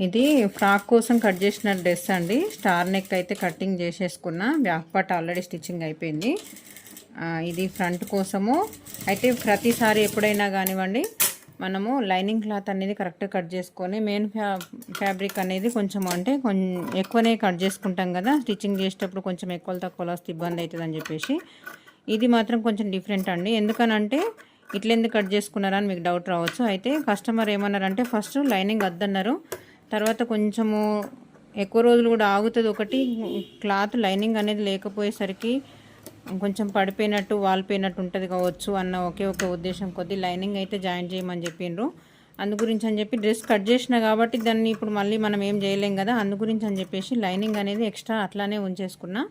ఇది ఫ్రాక్ కోసం కట్ చేసిన డ్రెస్ అండి. స్టార్ నెక్ అయితే కటింగ్ చేసేసుకున్నా. బ్యాక్ పార్ట్ ఆల్రెడీ స్టిచ్చింగ్ అయిపోయింది. ఇది ఫ్రంట్ కోసము. అయితే ప్రతిసారి ఎప్పుడైనా కానివ్వండి మనము లైనింగ్ క్లాత్ అనేది కరెక్ట్గా కట్ చేసుకొని మెయిన్ ఫ్యాబ్రిక్ అనేది కొంచెం అంటే ఎక్కువనే కట్ చేసుకుంటాం కదా, స్టిచ్చింగ్ చేసేటప్పుడు కొంచెం ఎక్కువ తక్కువలో వస్తే ఇబ్బంది అవుతుంది అని చెప్పేసి ఇది మాత్రం కొంచెం డిఫరెంట్ అండి. ఎందుకనంటే ఇట్లా ఎందుకు కట్ చేసుకున్నారని మీకు డౌట్ రావచ్చు. అయితే కస్టమర్ ఏమన్నారంటే ఫస్ట్ లైనింగ్ వద్దన్నారు, తర్వాత కొంచెము ఎక్కువ రోజులు కూడా ఆగుతుంది. ఒకటి క్లాత్ లైనింగ్ అనేది లేకపోయేసరికి కొంచెం పడిపోయినట్టు వాలిపోయినట్టు ఉంటుంది కావచ్చు అన్న ఒకే ఒక ఉద్దేశం కొద్దీ లైనింగ్ అయితే జాయిన్ చేయమని చెప్పిండ్రు. అందు గురించి అని చెప్పి డ్రెస్ కట్ చేసిన కాబట్టి దాన్ని ఇప్పుడు మళ్ళీ మనం ఏం చేయలేం కదా, అందు గురించి అని చెప్పేసి లైనింగ్ అనేది ఎక్స్ట్రా అట్లానే ఉంచేసుకున్నా.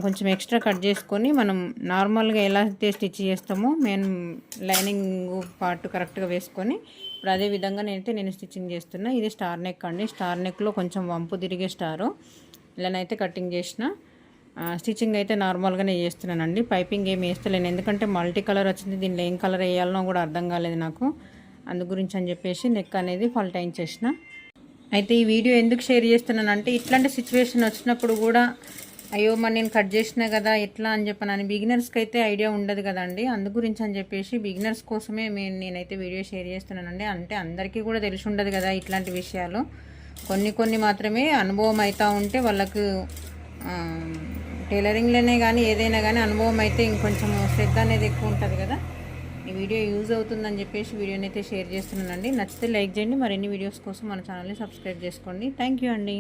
కొంచెం ఎక్స్ట్రా కట్ చేసుకొని మనం నార్మల్గా ఎలా అయితే స్టిచ్ చేస్తామో మెయిన్ లైనింగ్ పార్ట్ కరెక్ట్గా వేసుకొని ఇప్పుడు అదే విధంగా నేను స్టిచ్చింగ్ చేస్తున్నా. ఇది స్టార్ నెక్ అండి. స్టార్ నెక్లో కొంచెం వంపు తిరిగే స్టారు ఇలానైతే కటింగ్ చేసిన. స్టిచ్చింగ్ అయితే నార్మల్గానే చేస్తున్నానండి. పైపింగ్ ఏమి వేస్తలేను, ఎందుకంటే మల్టీ కలర్ వచ్చింది. దీనిలో ఏం కలర్ వేయాలనో కూడా అర్థం కాలేదు నాకు. అందు గురించి అని చెప్పేసి నెక్ అనేది ఫల్టైన్ చేసిన. అయితే ఈ వీడియో ఎందుకు షేర్ చేస్తున్నానంటే ఇట్లాంటి సిచ్యువేషన్ వచ్చినప్పుడు కూడా అయ్యో మరి నేను కట్ చేసినా కదా ఎట్లా అని చెప్పాను, బిగినర్స్కి అయితే ఐడియా ఉండదు కదండి. అందు గురించి అని చెప్పేసి బిగినర్స్ కోసమే నేనైతే వీడియో షేర్ చేస్తున్నానండి. అంటే అందరికీ కూడా తెలిసి ఉండదు కదా ఇట్లాంటి విషయాలు. కొన్ని మాత్రమే అనుభవం అవుతూ ఉంటే వాళ్ళకు టైలరింగ్లోనే కానీ ఏదైనా కానీ అనుభవం అయితే ఇంకొంచెం శ్రద్ధ అనేది ఎక్కువ ఉంటుంది కదా. ఈ వీడియో యూజ్ అవుతుందని చెప్పేసి వీడియోని అయితే షేర్ చేస్తున్నానండి. నచ్చితే లైక్ చేయండి. మరిన్ని వీడియోస్ కోసం మన ఛానల్ని సబ్స్క్రైబ్ చేసుకోండి. థ్యాంక్ యూ అండి.